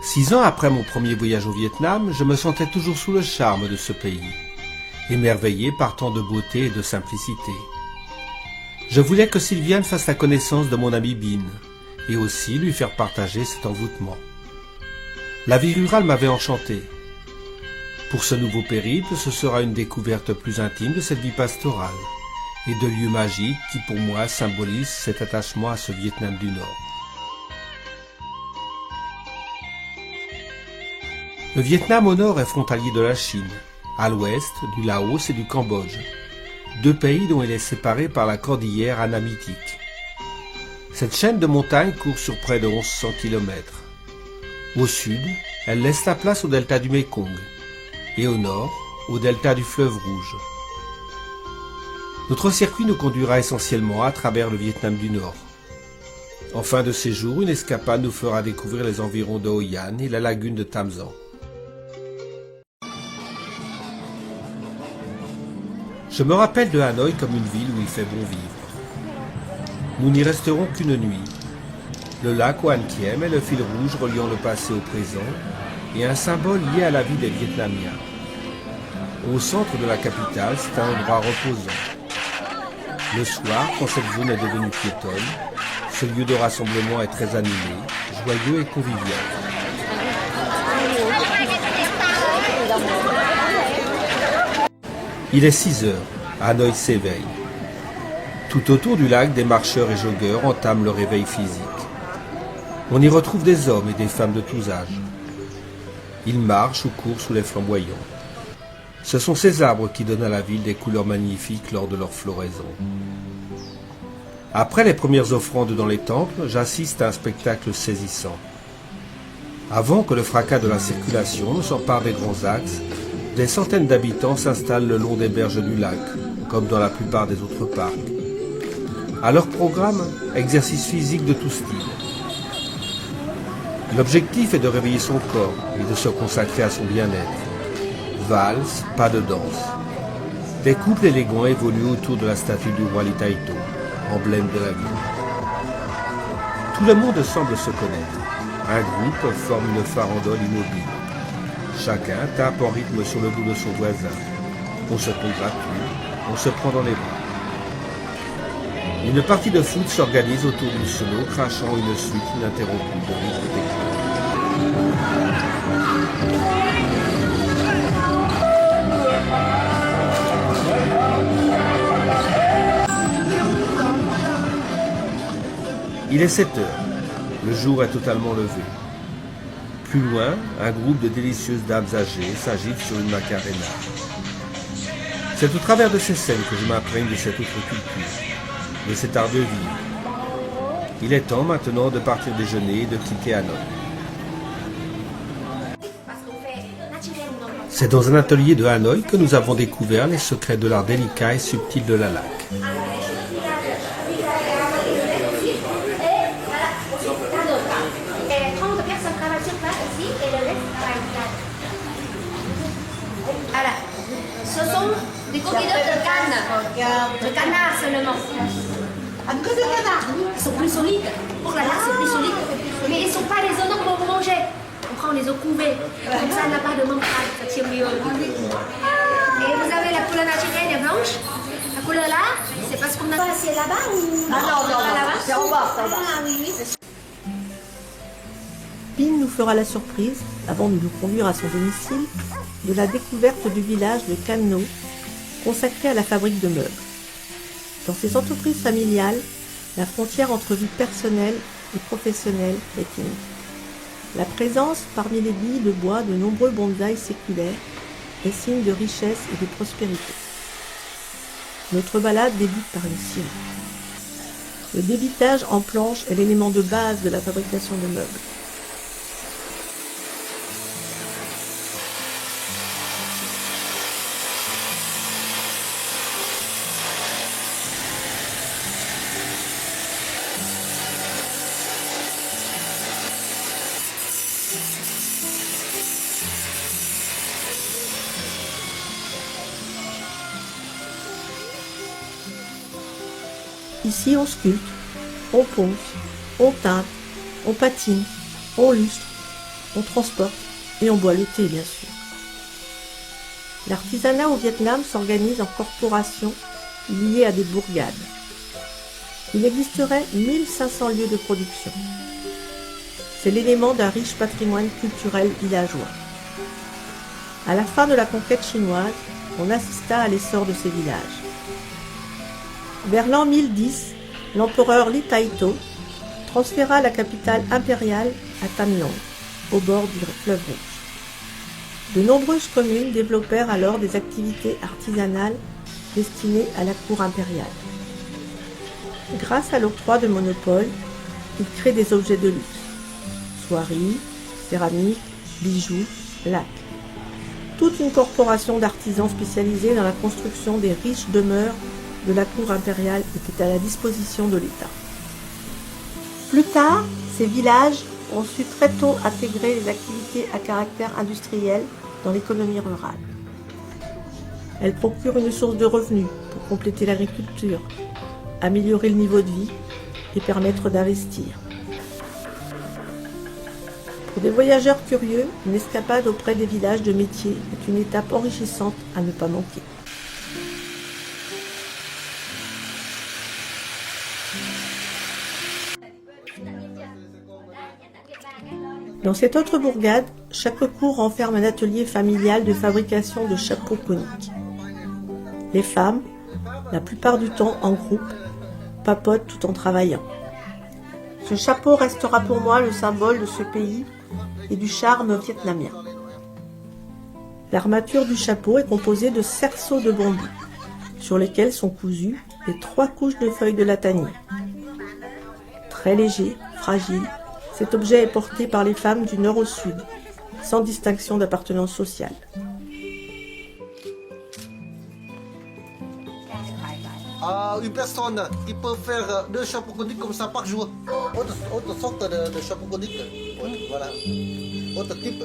6 ans après mon premier voyage au Vietnam, je me sentais toujours sous le charme de ce pays, émerveillé par tant de beauté et de simplicité. Je voulais que Sylviane fasse la connaissance de mon ami Bin, et aussi lui faire partager cet envoûtement. La vie rurale m'avait enchanté. Pour ce nouveau périple, ce sera une découverte plus intime de cette vie pastorale, et de lieux magiques qui pour moi symbolisent cet attachement à ce Vietnam du Nord. Le Vietnam au nord est frontalier de la Chine, à l'ouest du Laos et du Cambodge, 2 pays dont il est séparé par la cordillère anamitique. Cette chaîne de montagnes court sur près de 1100 km. Au sud, elle laisse la place au delta du Mékong, et au nord, au delta du fleuve Rouge. Notre circuit nous conduira essentiellement à travers le Vietnam du Nord. En fin de séjour, une escapade nous fera découvrir les environs de Hoi An et la lagune de Tam Son. Je me rappelle de Hanoï comme une ville où il fait bon vivre. Nous n'y resterons qu'une nuit. Le lac Hoan Kiem est le fil rouge reliant le passé au présent et un symbole lié à la vie des Vietnamiens. Au centre de la capitale, c'est un endroit reposant. Le soir, quand cette zone est devenue piétonne, ce lieu de rassemblement est très animé, joyeux et convivial. Il est 6 heures, Hanoï s'éveille. Tout autour du lac, des marcheurs et joggeurs entament le réveil physique. On y retrouve des hommes et des femmes de tous âges. Ils marchent ou courent sous les flamboyants. Ce sont ces arbres qui donnent à la ville des couleurs magnifiques lors de leur floraison. Après les premières offrandes dans les temples, j'assiste à un spectacle saisissant. Avant que le fracas de la circulation ne s'empare des grands axes, des centaines d'habitants s'installent le long des berges du lac, comme dans la plupart des autres parcs. À leur programme, exercice physique de tout style. L'objectif est de réveiller son corps et de se consacrer à son bien-être. Valse, pas de danse. Des couples élégants évoluent autour de la statue du roi Litaito, emblème de la ville. Tout le monde semble se connaître. Un groupe forme une farandole immobile. Chacun tape en rythme sur le dos de son voisin. On se congratule, on se prend dans les bras. Une partie de foot s'organise autour du solo, crachant une suite ininterrompue de rythmes techniques. Il est 7 heures. Le jour est totalement levé. Plus loin, un groupe de délicieuses dames âgées s'agite sur une macarena. C'est au travers de ces scènes que je m'imprègne de cette autre culture, de cet art de vivre. Il est temps maintenant de partir déjeuner et de quitter Hanoï. C'est dans un atelier de Hanoï que nous avons découvert les secrets de l'art délicat et subtil de la laque. Ce sont des coquilles de canne, de canard seulement. Que de canard. Ils sont plus solides. Pour la laque, c'est plus solide. Mais ils ne sont pas résonnants pour manger. On prend les eaux couvées. Comme ça, elle n'a pas de mentale. Ça tient mieux. Et vous avez la couleur naturelle et blanche. La couleur là, c'est parce qu'on a. C'est là-bas ou. Ah non, là-bas. C'est en bas. Ah oui, oui. Bin nous fera la surprise, avant de nous conduire à son domicile, de la découverte du village de Can No, consacré à la fabrique de meubles. Dans ces entreprises familiales, la frontière entre vie personnelle et professionnelle est unique. La présence parmi les billes de bois de nombreux bonsaïs séculaires est signe de richesse et de prospérité. Notre balade débute par une cime. Le débitage en planche est l'élément de base de la fabrication de meubles. Ici, on sculpte, on ponce, on teinte, on patine, on lustre. On transporte et on boit le thé, bien sûr. L'artisanat au Vietnam s'organise en corporations liées à des bourgades. Il existerait 1500 lieux de production. C'est l'élément d'un riche patrimoine culturel villageois. À la fin de la conquête chinoise, on assista à l'essor de ces villages. Vers l'an 1010, l'empereur Li Taito transféra la capitale impériale à Tan Long, au bord du fleuve Rouge. De nombreuses communes développèrent alors des activités artisanales destinées à la cour impériale. Grâce à l'octroi de monopoles, ils créent des objets de luxe. Soieries, céramique, bijoux, lacs. Toute une corporation d'artisans spécialisés dans la construction des riches demeures de la cour impériale était à la disposition de l'État. Plus tard, ces villages ont su très tôt intégrer les activités à caractère industriel dans l'économie rurale. Elles procurent une source de revenus pour compléter l'agriculture, améliorer le niveau de vie et permettre d'investir. Pour des voyageurs curieux, une escapade auprès des villages de métiers est une étape enrichissante à ne pas manquer. Dans cette autre bourgade, chaque cour renferme un atelier familial de fabrication de chapeaux coniques. Les femmes, la plupart du temps en groupe, papotent tout en travaillant. Ce chapeau restera pour moi le symbole de ce pays et du charme vietnamien. L'armature du chapeau est composée de cerceaux de bambou, sur lesquels sont cousues les 3 couches de feuilles de latanier. Très léger, fragile, cet objet est porté par les femmes du nord au sud, sans distinction d'appartenance sociale. Une personne qui peut faire 2 chapeaux coniques comme ça par jour. Autre sorte de chapeau conique. Voilà. Autre type.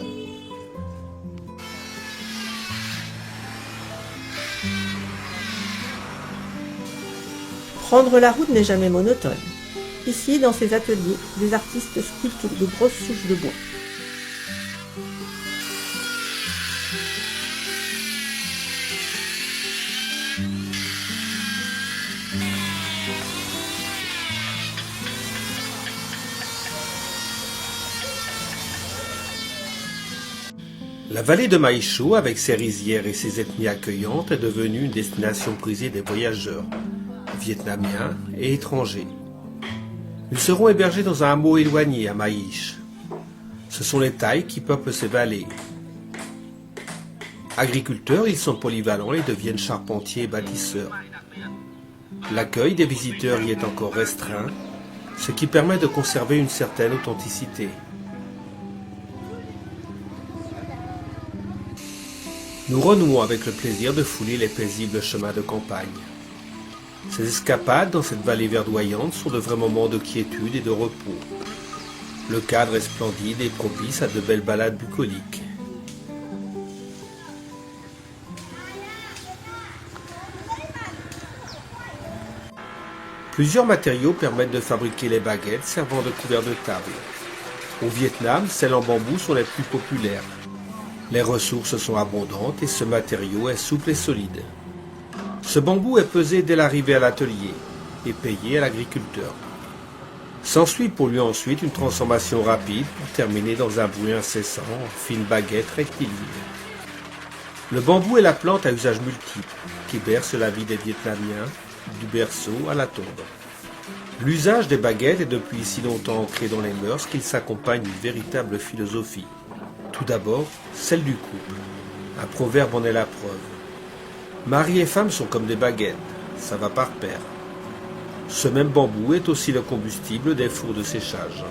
Prendre la route n'est jamais monotone. Ici, dans ces ateliers, des artistes sculptent de grosses souches de bois. La vallée de Mai Chau, avec ses rizières et ses ethnies accueillantes, est devenue une destination prisée des voyageurs, vietnamiens et étrangers. Ils seront hébergés dans un hameau éloigné à Maïch. Ce sont les Thaïs qui peuplent ces vallées. Agriculteurs, ils sont polyvalents et deviennent charpentiers et bâtisseurs. L'accueil des visiteurs y est encore restreint, ce qui permet de conserver une certaine authenticité. Nous renouons avec le plaisir de fouler les paisibles chemins de campagne. Ces escapades dans cette vallée verdoyante sont de vrais moments de quiétude et de repos. Le cadre est splendide et propice à de belles balades bucoliques. Plusieurs matériaux permettent de fabriquer les baguettes servant de couvert de table. Au Vietnam, celles en bambou sont les plus populaires. Les ressources sont abondantes et ce matériau est souple et solide. Ce bambou est pesé dès l'arrivée à l'atelier et payé à l'agriculteur. S'ensuit pour lui ensuite une transformation rapide pour terminer dans un bruit incessant en fine baguette rectiligne. Le bambou est la plante à usage multiple qui berce la vie des Vietnamiens du berceau à la tombe. L'usage des baguettes est depuis si longtemps ancré dans les mœurs qu'il s'accompagne d'une véritable philosophie. Tout d'abord, celle du couple. Un proverbe en est la preuve. Mari et femme sont comme des baguettes, ça va par paire. Ce même bambou est aussi le combustible des fours de séchage.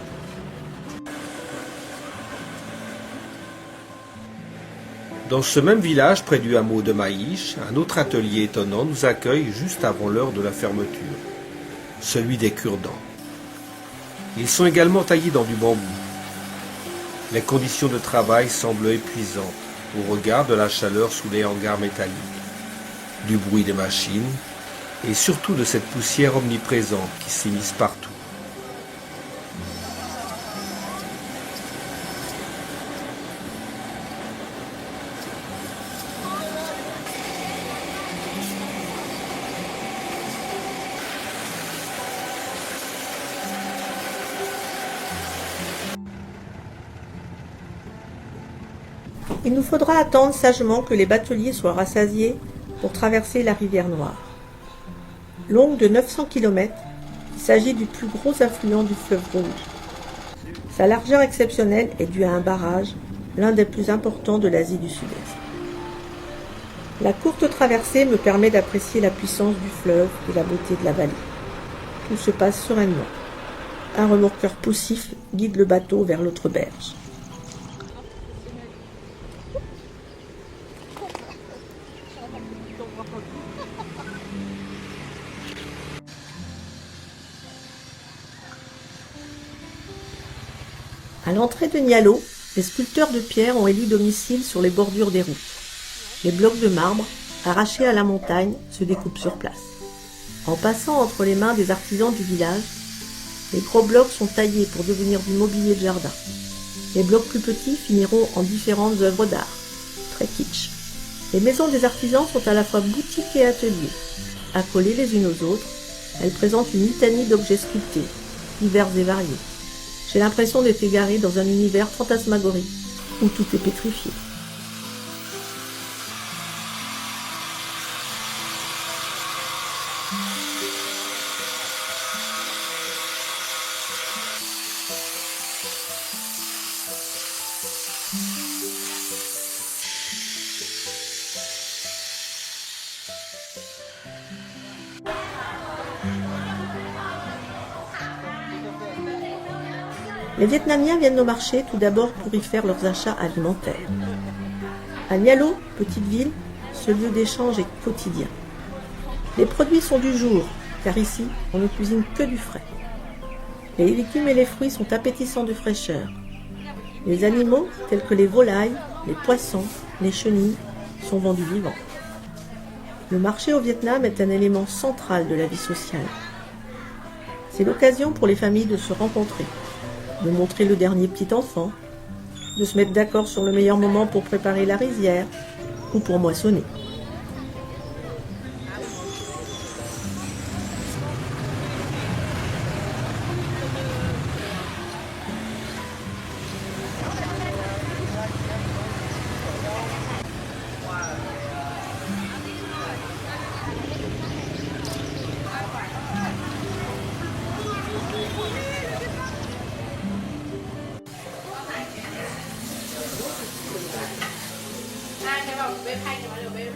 Dans ce même village, près du hameau de Maïch, un autre atelier étonnant nous accueille juste avant l'heure de la fermeture, celui des cure-dents. Ils sont également taillés dans du bambou. Les conditions de travail semblent épuisantes au regard de la chaleur sous les hangars métalliques, du bruit des machines et surtout de cette poussière omniprésente qui s'immisce partout. Il nous faudra attendre sagement que les bateliers soient rassasiés pour traverser la rivière Noire. Longue de 900 km, il s'agit du plus gros affluent du fleuve Rouge. Sa largeur exceptionnelle est due à un barrage, l'un des plus importants de l'Asie du Sud-Est. La courte traversée me permet d'apprécier la puissance du fleuve et la beauté de la vallée. Tout se passe sereinement. Un remorqueur poussif guide le bateau vers l'autre berge. À l'entrée de Nialo, les sculpteurs de pierre ont élu domicile sur les bordures des routes. Les blocs de marbre, arrachés à la montagne, se découpent sur place. En passant entre les mains des artisans du village, les gros blocs sont taillés pour devenir du mobilier de jardin. Les blocs plus petits finiront en différentes œuvres d'art, très kitsch. Les maisons des artisans sont à la fois boutiques et ateliers. Accolées les unes aux autres, elles présentent une litanie d'objets sculptés, divers et variés. J'ai l'impression d'être égaré dans un univers fantasmagorique où tout est pétrifié. Les Vietnamiens viennent au marché tout d'abord pour y faire leurs achats alimentaires. À Nialo, petite ville, ce lieu d'échange est quotidien. Les produits sont du jour, car ici, on ne cuisine que du frais. Les légumes et les fruits sont appétissants de fraîcheur. Les animaux, tels que les volailles, les poissons, les chenilles, sont vendus vivants. Le marché au Vietnam est un élément central de la vie sociale. C'est l'occasion pour les familles de se rencontrer, de montrer le dernier petit enfant, de se mettre d'accord sur le meilleur moment pour préparer la rizière ou pour moissonner.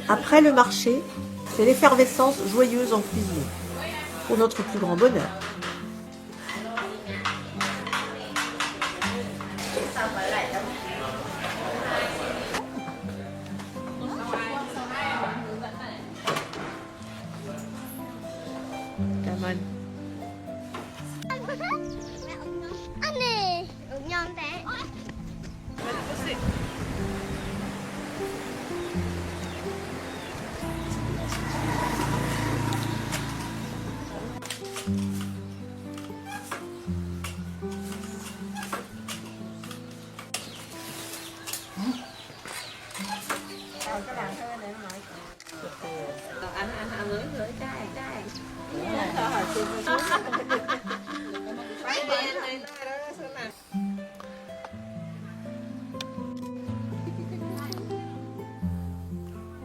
Après le marché, c'est l'effervescence joyeuse en cuisine, pour notre plus grand bonheur.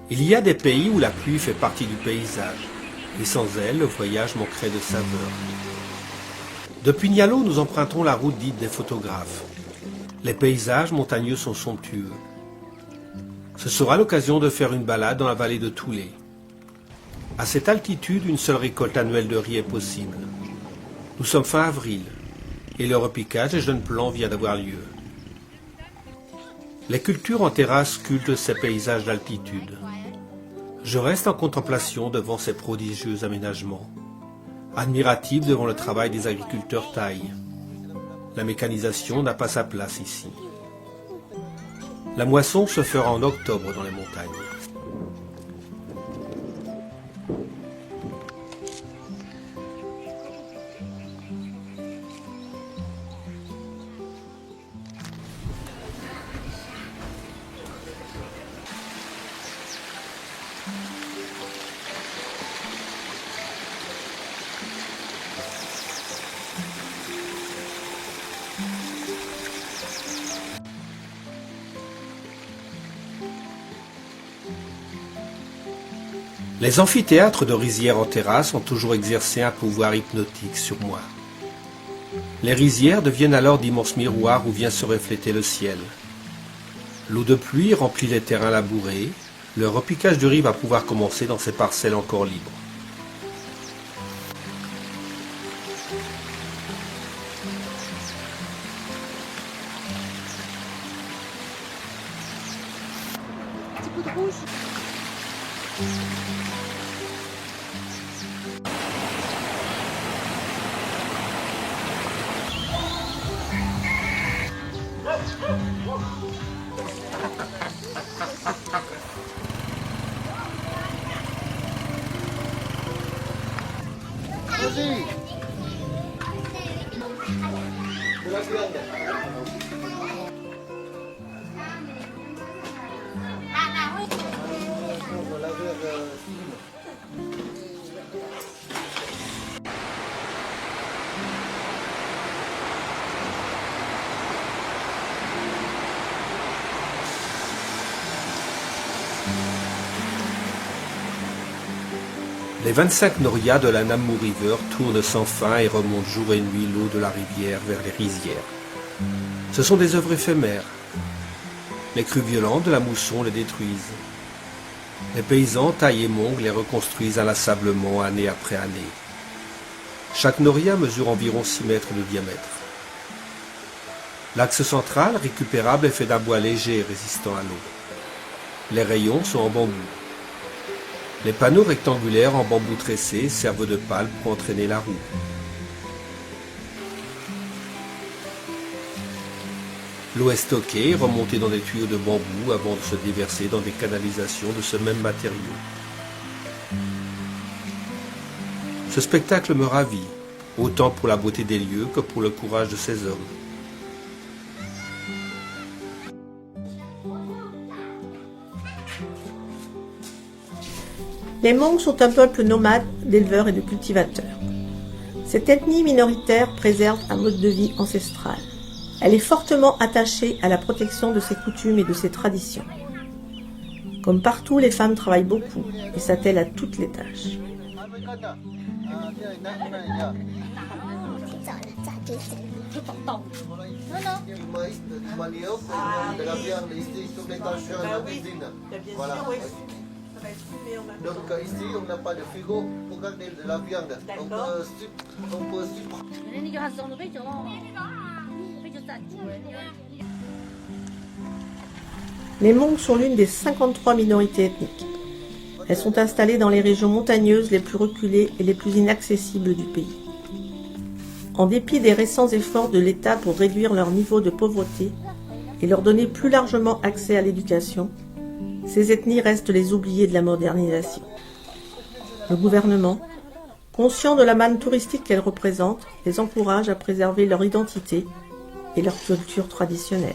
Il y a des pays où la pluie fait partie du paysage, et sans elle, le voyage manquerait de saveur. Depuis Nialo, nous empruntons la route dite des photographes. Les paysages montagneux sont somptueux. Ce sera l'occasion de faire une balade dans la vallée de Toulé. À cette altitude, une seule récolte annuelle de riz est possible. Nous sommes fin avril, et le repiquage des jeunes plants vient d'avoir lieu. Les cultures en terrasse sculptent ces paysages d'altitude. Je reste en contemplation devant ces prodigieux aménagements, admiratif devant le travail des agriculteurs thaïs. La mécanisation n'a pas sa place ici. La moisson se fera en octobre dans les montagnes. Les amphithéâtres de rizières en terrasse ont toujours exercé un pouvoir hypnotique sur moi. Les rizières deviennent alors d'immenses miroirs où vient se refléter le ciel. L'eau de pluie remplit les terrains labourés. Le repiquage de riz va pouvoir commencer dans ces parcelles encore libres. Petit coup de rouge. Vas-y. De la viande. On va laver Les 25 norias de la Namu River tournent sans fin et remontent jour et nuit l'eau de la rivière vers les rizières. Ce sont des œuvres éphémères. Les crues violentes de la mousson les détruisent. Les paysans taillent et monglent les reconstruisent inlassablement année après année. Chaque noria mesure environ 6 mètres de diamètre. L'axe central, récupérable, est fait d'un bois léger et résistant à l'eau. Les rayons sont en bambou. Les panneaux rectangulaires en bambou tressé servent de pale pour entraîner la roue. L'eau est stockée et remontée dans des tuyaux de bambou avant de se déverser dans des canalisations de ce même matériau. Ce spectacle me ravit, autant pour la beauté des lieux que pour le courage de ces hommes. Les Hmong sont un peuple nomade d'éleveurs et de cultivateurs. Cette ethnie minoritaire préserve un mode de vie ancestral. Elle est fortement attachée à la protection de ses coutumes et de ses traditions. Comme partout, les femmes travaillent beaucoup et s'attellent à toutes les tâches. Donc ici, on n'a pas de frigo pour garder de la viande. On peut Les Hmong sont l'une des 53 minorités ethniques. Elles sont installées dans les régions montagneuses les plus reculées et les plus inaccessibles du pays. En dépit des récents efforts de l'État pour réduire leur niveau de pauvreté et leur donner plus largement accès à l'éducation, ces ethnies restent les oubliées de la modernisation. Le gouvernement, conscient de la manne touristique qu'elles représentent, les encourage à préserver leur identité et leur culture traditionnelle.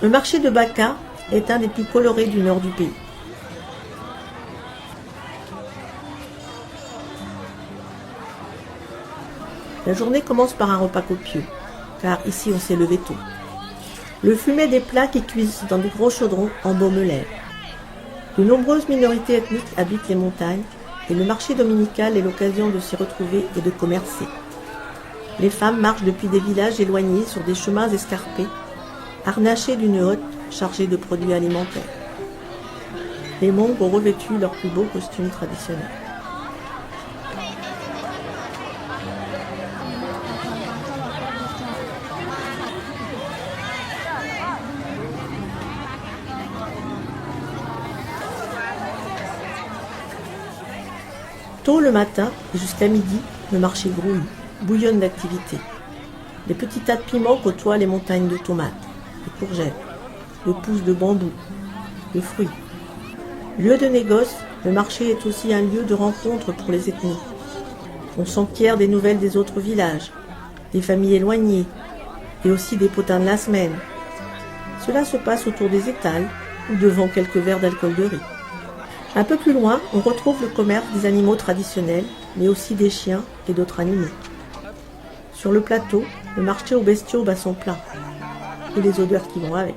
Le marché de Baka est un des plus colorés du nord du pays. La journée commence par un repas copieux, car ici on s'est levé tôt. Le fumet des plats qui cuisent dans de gros chaudrons embaume l'air. De nombreuses minorités ethniques habitent les montagnes et le marché dominical est l'occasion de s'y retrouver et de commercer. Les femmes marchent depuis des villages éloignés sur des chemins escarpés, harnachées d'une hotte chargée de produits alimentaires. Les Hmong ont revêtu leurs plus beaux costumes traditionnels. Tôt le matin et jusqu'à midi, le marché grouille, bouillonne d'activité. Des petits tas de piments côtoient les montagnes de tomates, de courgettes, de pousses de bambou, de fruits. Lieu de négoce, le marché est aussi un lieu de rencontre pour les ethnies. On s'enquiert des nouvelles des autres villages, des familles éloignées, et aussi des potins de la semaine. Cela se passe autour des étals ou devant quelques verres d'alcool de riz. Un peu plus loin, on retrouve le commerce des animaux traditionnels, mais aussi des chiens et d'autres animaux. Sur le plateau, le marché aux bestiaux bat son plein, et les odeurs qui vont avec.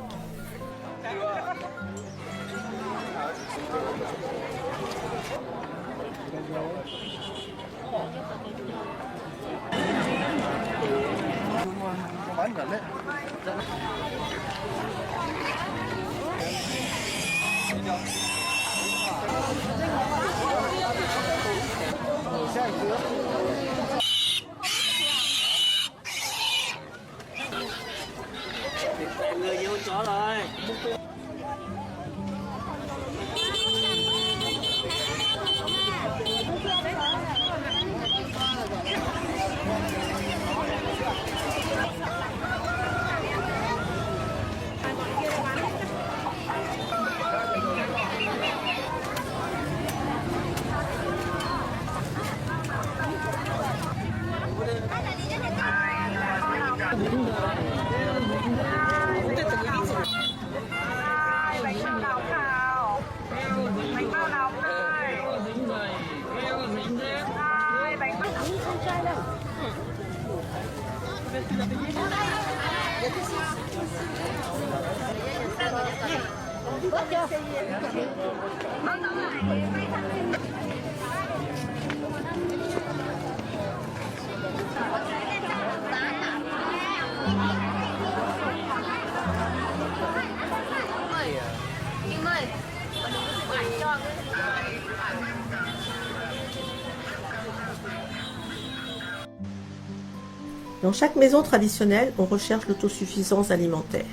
Dans chaque maison traditionnelle, on recherche l'autosuffisance alimentaire.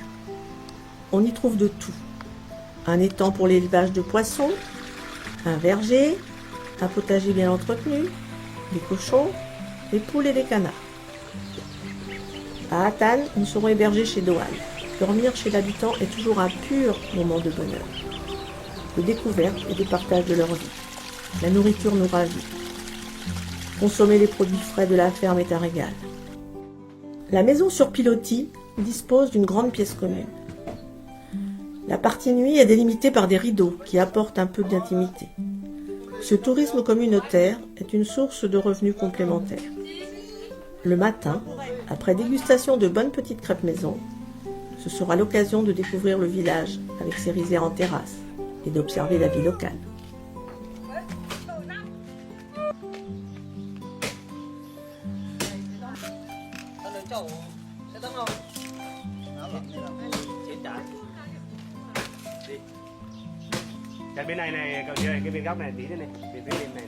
On y trouve de tout. Un étang pour l'élevage de poissons, un verger, un potager bien entretenu, des cochons, des poules et des canards. À Atan, nous serons hébergés chez Doan. Dormir chez l'habitant est toujours un pur moment de bonheur, de découverte et de partage de leur vie. La nourriture nous ravit. Consommer les produits frais de la ferme est un régal. La maison sur pilotis dispose d'une grande pièce commune. La partie nuit est délimitée par des rideaux qui apportent un peu d'intimité. Ce tourisme communautaire est une source de revenus complémentaires. Le matin, après dégustation de bonnes petites crêpes maison, ce sera l'occasion de découvrir le village avec ses rizières en terrasse et d'observer la vie locale. Chạy bên này này, cậu chơi cái bên góc này tí nữa này, bên bên này này.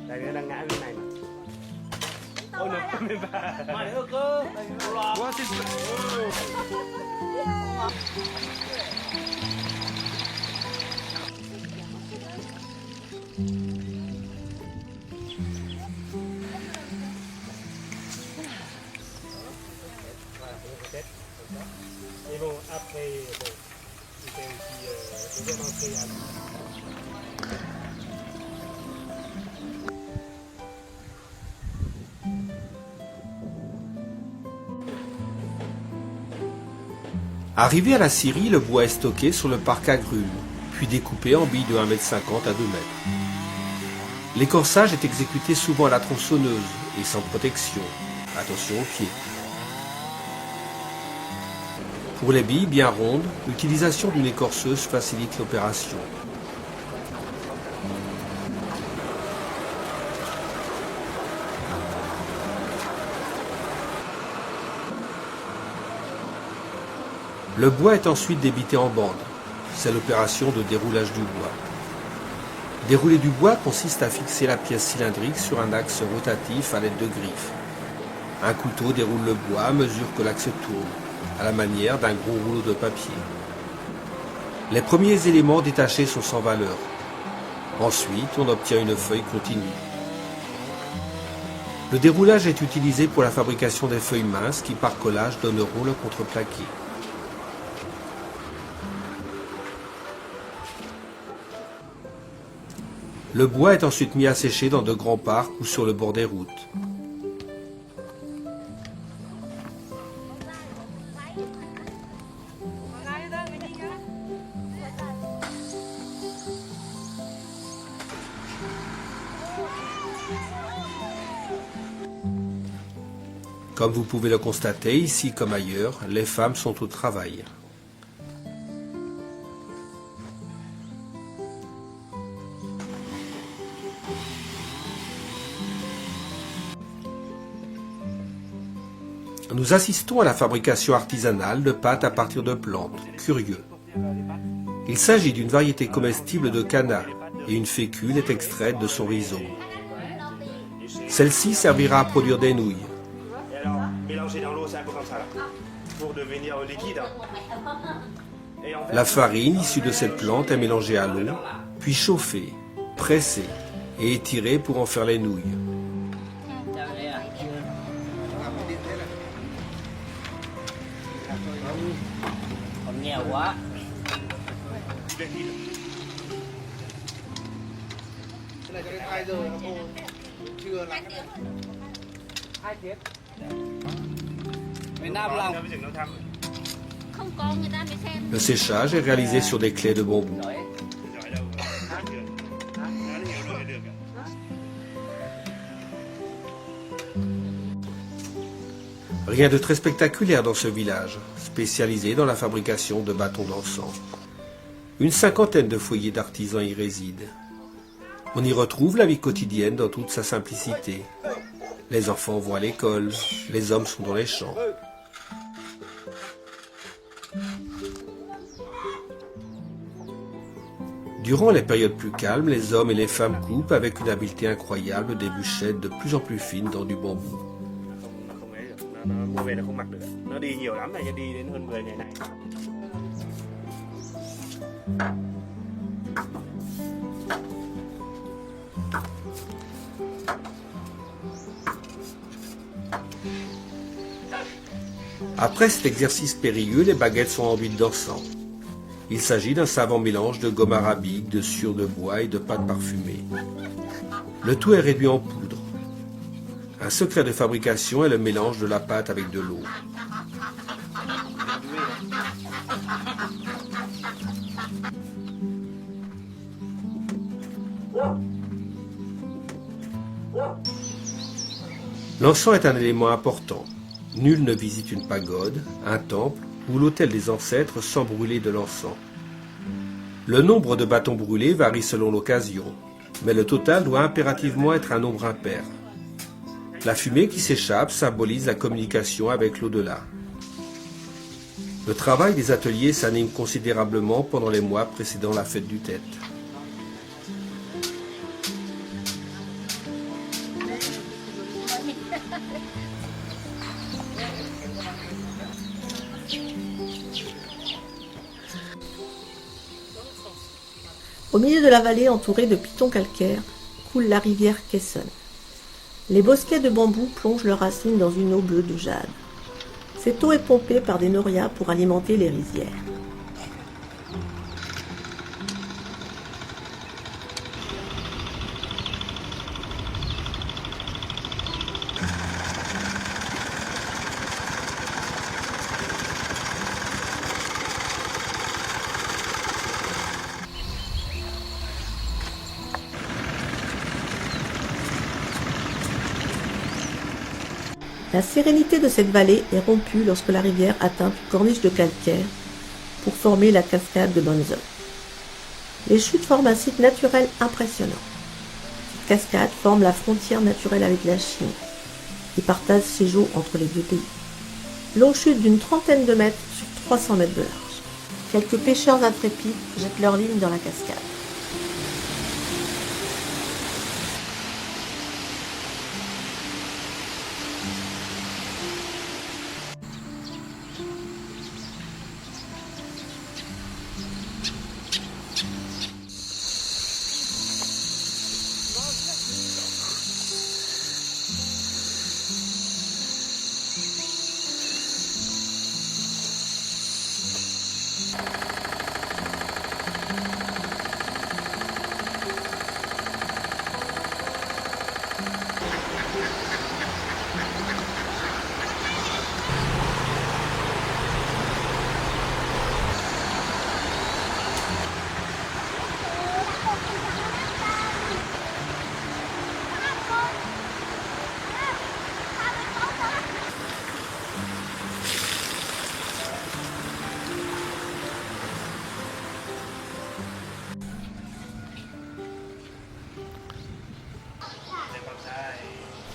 Đây nó đang ngã bên này mà. Ôi nó bên bà. Mà để cơ. Quá xinh. Ils vont après, bon, ils font aussi, ils vont rentrer à Arrivé à la scierie, le bois est stocké sur le parc agrumes, puis découpé en billes de 1,50 m à 2 m. L'écorçage est exécuté souvent à la tronçonneuse et sans protection. Attention aux pieds. Pour les billes bien rondes, l'utilisation d'une écorceuse facilite l'opération. Le bois est ensuite débité en bandes. C'est l'opération de déroulage du bois. Dérouler du bois consiste à fixer la pièce cylindrique sur un axe rotatif à l'aide de griffes. Un couteau déroule le bois à mesure que l'axe tourne, à la manière d'un gros rouleau de papier. Les premiers éléments détachés sont sans valeur. Ensuite, on obtient une feuille continue. Le déroulage est utilisé pour la fabrication des feuilles minces qui, par collage, donneront le contreplaqué. Le bois est ensuite mis à sécher dans de grands parcs ou sur le bord des routes. Comme vous pouvez le constater, ici comme ailleurs, les femmes sont au travail. Nous assistons à la fabrication artisanale de pâtes à partir de plantes. Curieux. Il s'agit d'une variété comestible de canna et une fécule est extraite de son rhizome. Celle-ci servira à produire des nouilles. Et alors, mélanger dans l'eau, c'est un peu comme ça là, pour devenir liquide. Et en fait, La farine issue de cette plante est mélangée à l'eau, puis chauffée, pressée et étirée pour en faire les nouilles. Còn nghèo quá. Cái này cho đến 2 giờ cô chưa làm cái này. Miền Nam lòng. bây giờ nó thăm Không có người ta mới xem. Le séchage est réalisé sur des clés de bambou. giỏi đâu, hát được, nó nhiều rồi được. Rien de très spectaculaire dans ce village, spécialisé dans la fabrication de bâtons d'encens. Une cinquantaine de foyers d'artisans y résident. On y retrouve la vie quotidienne dans toute sa simplicité. Les enfants vont à l'école, les hommes sont dans les champs. Durant les périodes plus calmes, les hommes et les femmes coupent avec une habileté incroyable des bûchettes de plus en plus fines dans du bambou. Nó không ấy được, nó mua về nó không mặc được. Nó đi nhiều lắm này, đi đến hơn 10 ngày này. Après cet exercice périlleux, les baguettes sont enduites d'encens. Il s'agit d'un savant mélange de gomme arabique, de sciure de bois et de pâte parfumée. Le tout est réduit en poudre. Un secret de fabrication est le mélange de la pâte avec de l'eau. L'encens est un élément important. Nul ne visite une pagode, un temple ou l'autel des ancêtres sans brûler de l'encens. Le nombre de bâtons brûlés varie selon l'occasion, mais le total doit impérativement être un nombre impair. La fumée qui s'échappe symbolise la communication avec l'au-delà. Le travail des ateliers s'anime considérablement pendant les mois précédant la fête du Tête. Au milieu de la vallée entourée de pitons calcaires, coule la rivière Quesson. Les bosquets de bambou plongent leurs racines dans une eau bleue de jade. Cette eau est pompée par des norias pour alimenter les rizières. La sérénité de cette vallée est rompue lorsque la rivière atteint une corniche de calcaire pour former la cascade de Bonzo. Les chutes forment un site naturel impressionnant. Cette cascade forme la frontière naturelle avec la Chine et partage ses eaux entre les deux pays. L'eau chute d'une trentaine de mètres sur 300 mètres de large. Quelques pêcheurs intrépides jettent leurs lignes dans la cascade.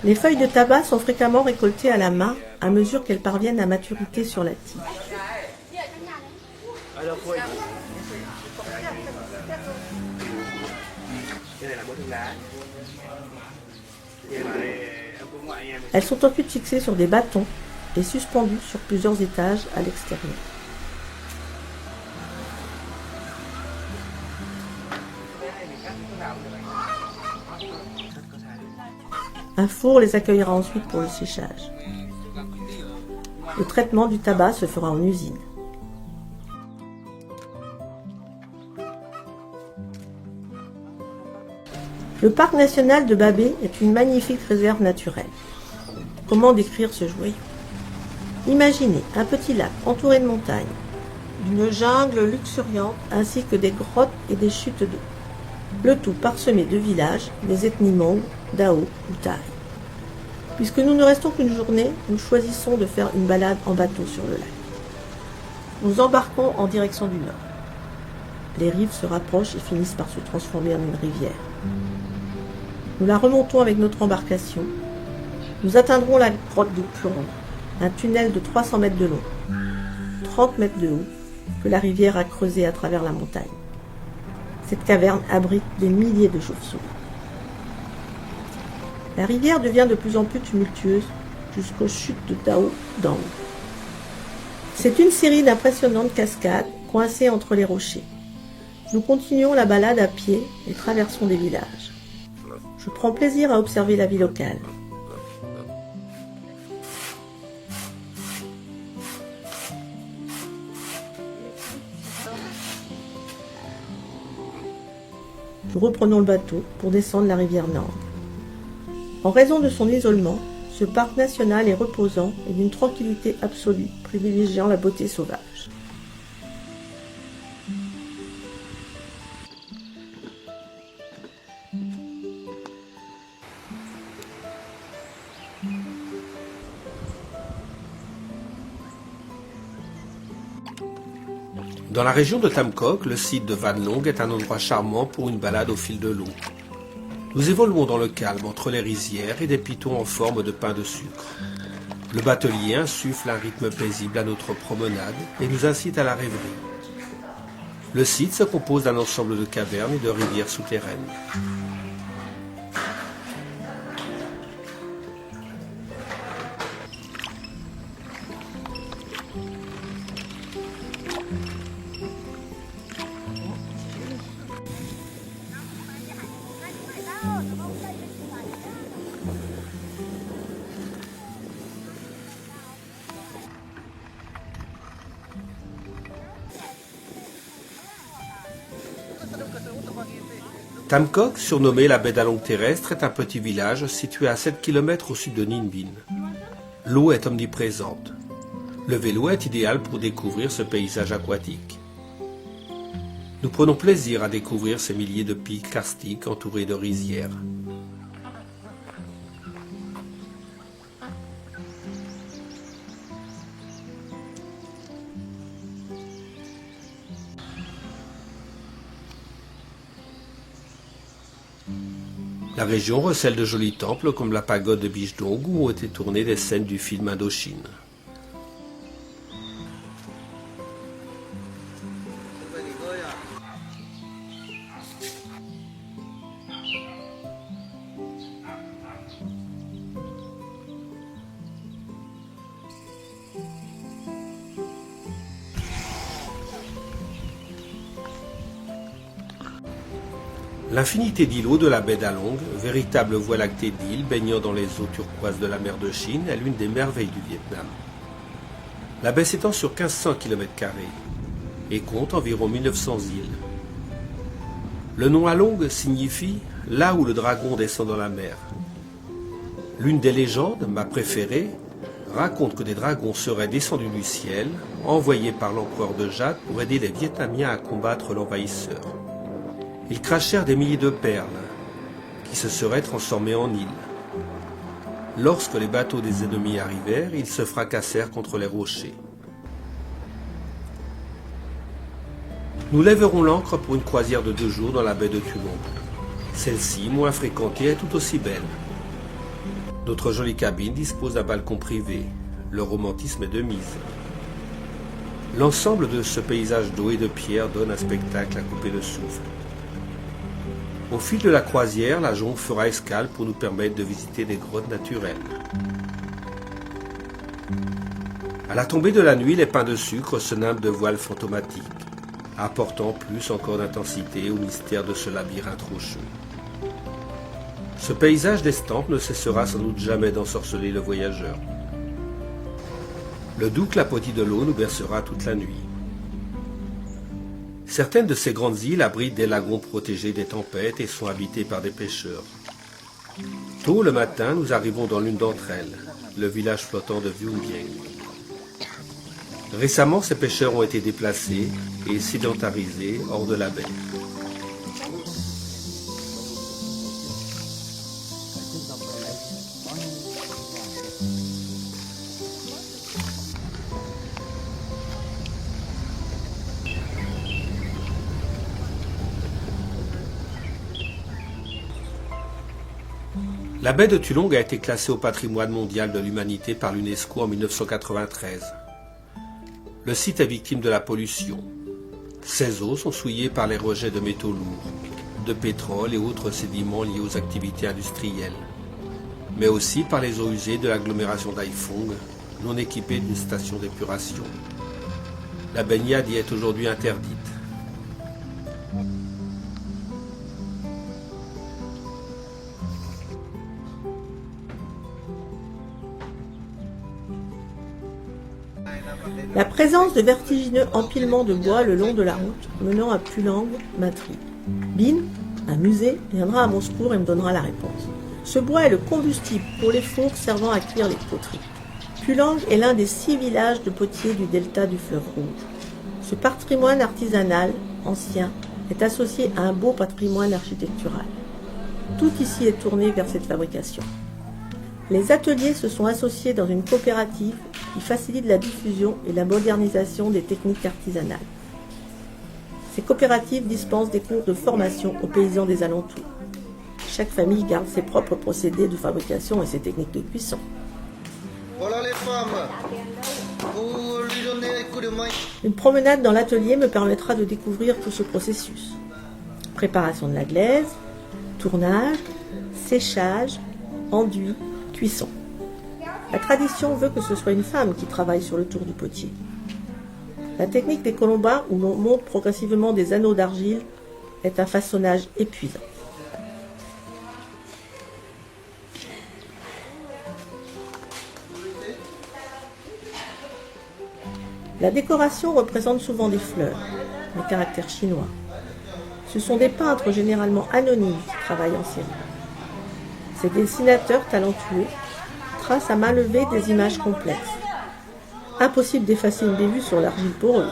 Les feuilles de tabac sont fréquemment récoltées à la main à mesure qu'elles parviennent à maturité sur la tige. Elles sont ensuite fixées sur des bâtons et suspendues sur plusieurs étages à l'extérieur. Un four les accueillera ensuite pour le séchage. Le traitement du tabac se fera en usine. Le parc national de Babé est une magnifique réserve naturelle. Comment décrire ce joyau? Imaginez un petit lac entouré de montagnes, d'une jungle luxuriante ainsi que des grottes et des chutes d'eau. Le tout parsemé de villages des ethnies Hmong, Dao ou Thaï. Puisque nous ne restons qu'une journée, nous choisissons de faire une balade en bateau sur le lac. Nous embarquons en direction du nord. Les rives se rapprochent et finissent par se transformer en une rivière. Nous la remontons avec notre embarcation. Nous atteindrons la grotte de Plomb, un tunnel de 300 mètres de long, 30 mètres de haut, que la rivière a creusé à travers la montagne. Cette caverne abrite des milliers de chauves-souris. La rivière devient de plus en plus tumultueuse jusqu'aux chutes de Dao d'en haut. C'est une série d'impressionnantes cascades coincées entre les rochers. Nous continuons la balade à pied et traversons des villages. Je prends plaisir à observer la vie locale. Nous reprenons le bateau pour descendre la rivière Nang. En raison de son isolement, ce parc national est reposant et d'une tranquillité absolue, privilégiant la beauté sauvage. Dans la région de Tam Coc, le site de Van Long est un endroit charmant pour une balade au fil de l'eau. Nous évoluons dans le calme entre les rizières et des pitons en forme de pain de sucre. Le batelier insuffle un rythme paisible à notre promenade et nous incite à la rêverie. Le site se compose d'un ensemble de cavernes et de rivières souterraines. Tam Coc, surnommé la baie d'Along terrestre, est un petit village situé à 7 km au sud de Ninh Binh. L'eau est omniprésente. Le vélo est idéal pour découvrir ce paysage aquatique. Nous prenons plaisir à découvrir ces milliers de pics karstiques entourés de rizières. La région recèle de jolis temples comme la pagode de Bijdong où ont été tournées des scènes du film Indochine. L'infinité d'îlots de la baie d'Along, véritable voie lactée d'îles baignant dans les eaux turquoises de la mer de Chine, est l'une des merveilles du Vietnam. La baie s'étend sur 1500 km² et compte environ 1900 îles. Le nom Along signifie « là où le dragon descend dans la mer ». L'une des légendes, ma préférée, raconte que des dragons seraient descendus du ciel, envoyés par l'empereur de Jade pour aider les Vietnamiens à combattre l'envahisseur. Ils crachèrent des milliers de perles, qui se seraient transformées en îles. Lorsque les bateaux des ennemis arrivèrent, ils se fracassèrent contre les rochers. Nous lèverons l'ancre pour une croisière de 2 jours dans la baie de Thulong. Celle-ci, moins fréquentée, est tout aussi belle. Notre jolie cabine dispose d'un balcon privé. Le romantisme est de mise. L'ensemble de ce paysage d'eau et de pierre donne un spectacle à couper le souffle. Au fil de la croisière, la jonque fera escale pour nous permettre de visiter des grottes naturelles. À la tombée de la nuit, les pains de sucre se nimbrent de voiles fantomatiques, apportant plus encore d'intensité au mystère de ce labyrinthe rocheux. Ce paysage d'estampes ne cessera sans doute jamais d'ensorceler le voyageur. Le doux clapotis de l'eau nous bercera toute la nuit. Certaines de ces grandes îles abritent des lagons protégés des tempêtes et sont habitées par des pêcheurs. Tôt le matin, nous arrivons dans l'une d'entre elles, le village flottant de Viumbieng. Récemment, ces pêcheurs ont été déplacés et sédentarisés hors de la baie. La baie de Tulong a été classée au patrimoine mondial de l'humanité par l'UNESCO en 1993. Le site est victime de la pollution. Ses eaux sont souillées par les rejets de métaux lourds, de pétrole et autres sédiments liés aux activités industrielles, mais aussi par les eaux usées de l'agglomération d'Haiphong, non équipée d'une station d'épuration. La baignade y est aujourd'hui interdite. La présence de vertigineux empilements de bois le long de la route menant à Pulang m'intrigue. Bin, amusé, viendra à mon secours et me donnera la réponse. Ce bois est le combustible pour les fours servant à cuire les poteries. Pulang est l'un des 6 villages de potiers du delta du fleuve Rouge. Ce patrimoine artisanal, ancien, est associé à un beau patrimoine architectural. Tout ici est tourné vers cette fabrication. Les ateliers se sont associés dans une coopérative qui facilite la diffusion et la modernisation des techniques artisanales. Ces coopératives dispensent des cours de formation aux paysans des alentours. Chaque famille garde ses propres procédés de fabrication et ses techniques de cuisson. Voilà les femmes. Vous lui donnez un coup de main. Une promenade dans l'atelier me permettra de découvrir tout ce processus. Préparation de la glaise, tournage, séchage, enduit, cuisson. La tradition veut que ce soit une femme qui travaille sur le tour du potier. La technique des colombins, où l'on monte progressivement des anneaux d'argile, est un façonnage épuisant. La décoration représente souvent des fleurs, le caractère chinois. Ce sont des peintres généralement anonymes qui travaillent en série. Ces dessinateurs talentueux tracent à main levée des images complexes. Impossible d'effacer une bévue sur l'argile poreuse.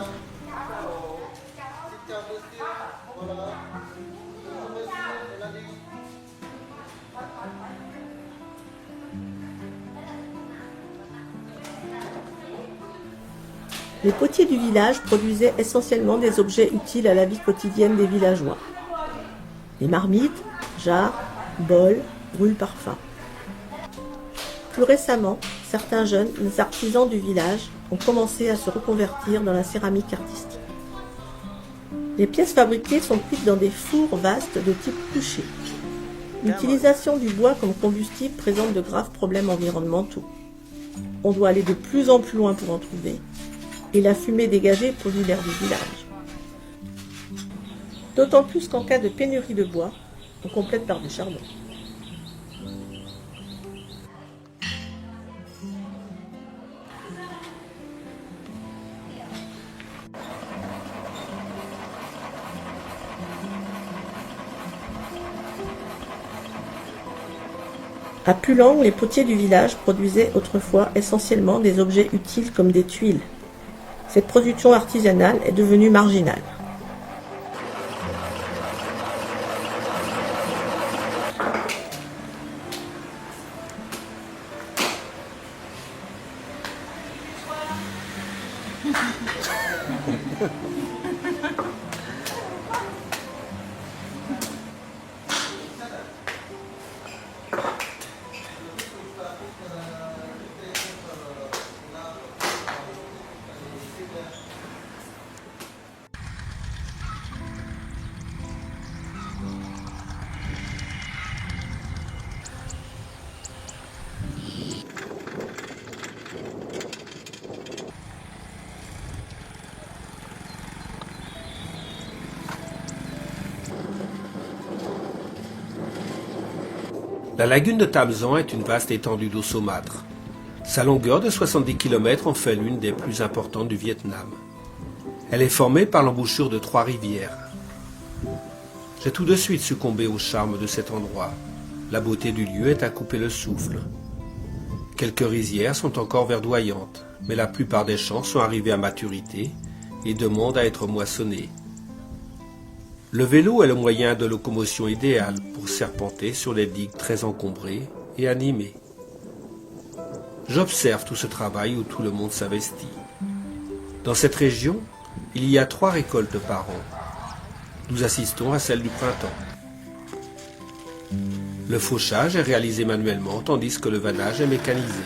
Les potiers du village produisaient essentiellement des objets utiles à la vie quotidienne des villageois. Les marmites, jarres, bols, brûle-parfums. Plus récemment, certains jeunes artisans du village ont commencé à se reconvertir dans la céramique artistique. Les pièces fabriquées sont cuites dans des fours vastes de type couché. L'utilisation du bois comme combustible présente de graves problèmes environnementaux. On doit aller de plus en plus loin pour en trouver, et la fumée dégagée pollue l'air du village. D'autant plus qu'en cas de pénurie de bois, on complète par du charbon. À Pulang, les potiers du village produisaient autrefois essentiellement des objets utiles comme des tuiles. Cette production artisanale est devenue marginale. La lagune de Tamzan est une vaste étendue d'eau saumâtre. Sa longueur de 70 km en fait l'une des plus importantes du Vietnam. Elle est formée par l'embouchure de 3 rivières. J'ai tout de suite succombé au charme de cet endroit. La beauté du lieu est à couper le souffle. Quelques rizières sont encore verdoyantes, mais la plupart des champs sont arrivés à maturité et demandent à être moissonnés. Le vélo est le moyen de locomotion idéal pour serpenter sur les digues très encombrées et animées. J'observe tout ce travail où tout le monde s'investit. Dans cette région, il y a 3 récoltes par an. Nous assistons à celle du printemps. Le fauchage est réalisé manuellement tandis que le vannage est mécanisé.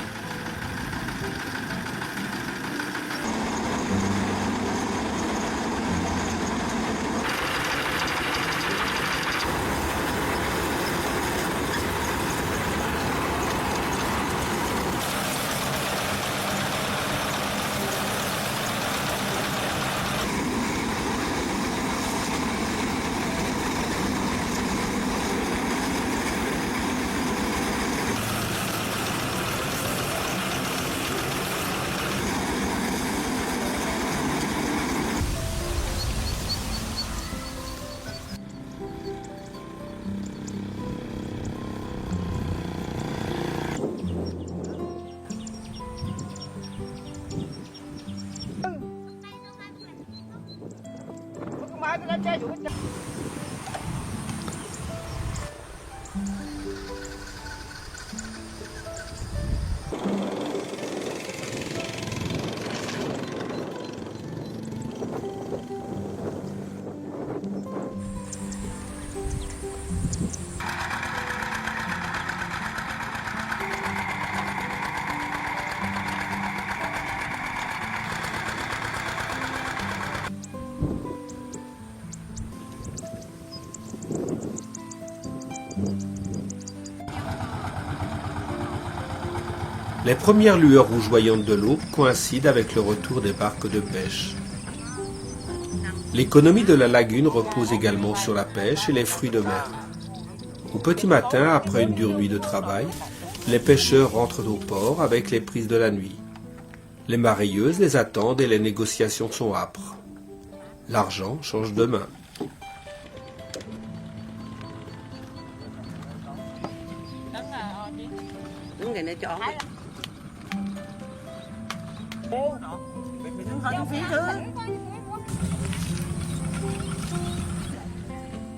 Les premières lueurs rougeoyantes de l'aube coïncident avec le retour des barques de pêche. L'économie de la lagune repose également sur la pêche et les fruits de mer. Au petit matin, après une dure nuit de travail, les pêcheurs rentrent au port avec les prises de la nuit. Les mareyeuses les attendent et les négociations sont âpres. L'argent change de main.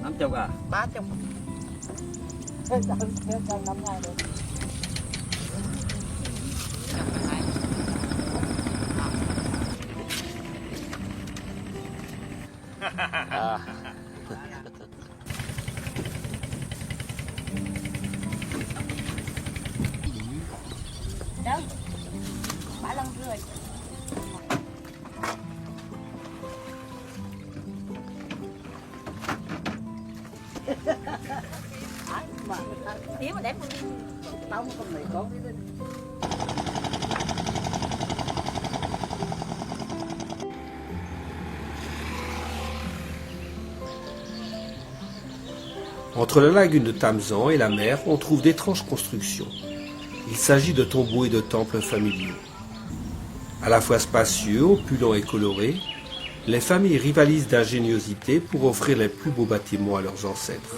Năm chục à? 30. Đâu? Bả lăn rồi. Nếu mà để tao mà con này con đi. Entre la lagune de Tamzan et la mer, on trouve d'étranges constructions. Il s'agit de tombeaux et de temples familiaux. À la fois spacieux, opulents et colorés, les familles rivalisent d'ingéniosité pour offrir les plus beaux bâtiments à leurs ancêtres.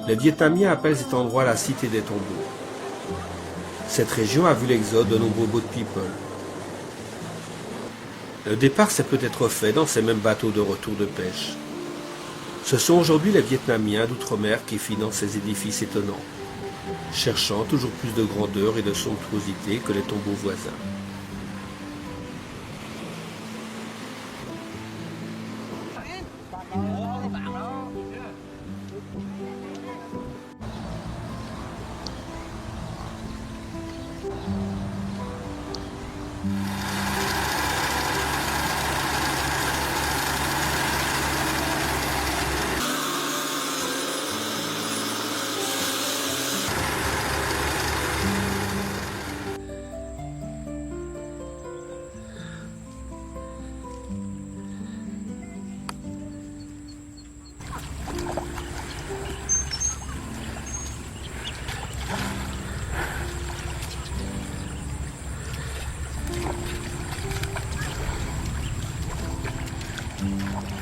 Les Vietnamiens appellent cet endroit la cité des tombeaux. Cette région a vu l'exode de nombreux boat people. Le départ s'est peut-être fait dans ces mêmes bateaux de retour de pêche. Ce sont aujourd'hui les Vietnamiens d'outre-mer qui financent ces édifices étonnants, cherchant toujours plus de grandeur et de somptuosité que les tombeaux voisins.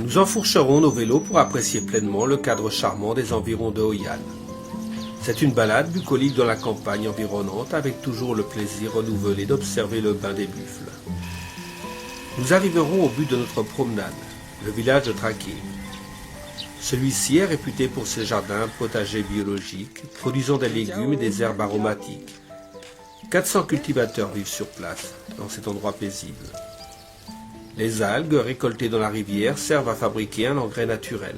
Nous enfourcherons nos vélos pour apprécier pleinement le cadre charmant des environs de Hoyan. C'est une balade bucolique dans la campagne environnante avec toujours le plaisir renouvelé d'observer le bain des buffles. Nous arriverons au but de notre promenade, le village de Traqué. Celui-ci est réputé pour ses jardins potagers biologiques, produisant des légumes et des herbes aromatiques. 400 cultivateurs vivent sur place, dans cet endroit paisible. Les algues récoltées dans la rivière servent à fabriquer un engrais naturel.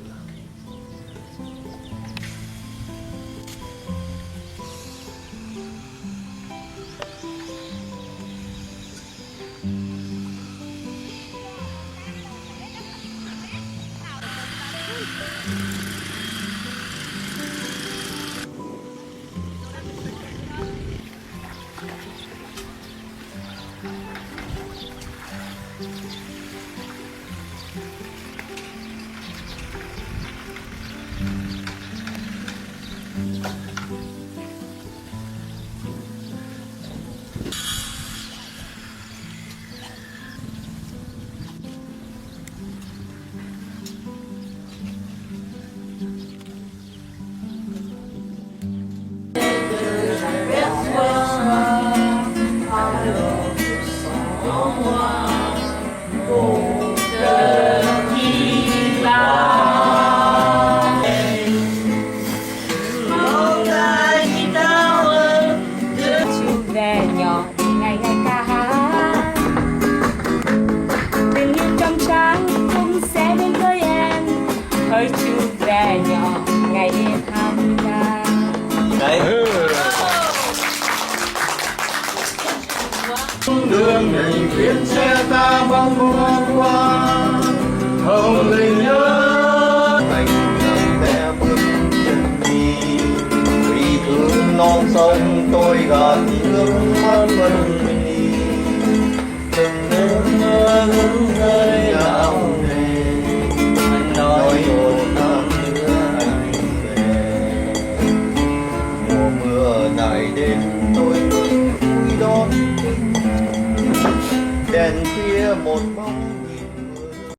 Đường mình chuyến xe ta băng qua hồng linh nhớ thành sẽ bước chân đi vì thương non sông tôi gạt nước mắt vẫn đi từng nước nơi áo này anh nói một năm nữa anh về mùa mưa này đến tôi luôn vui đón đèn khuya một bóng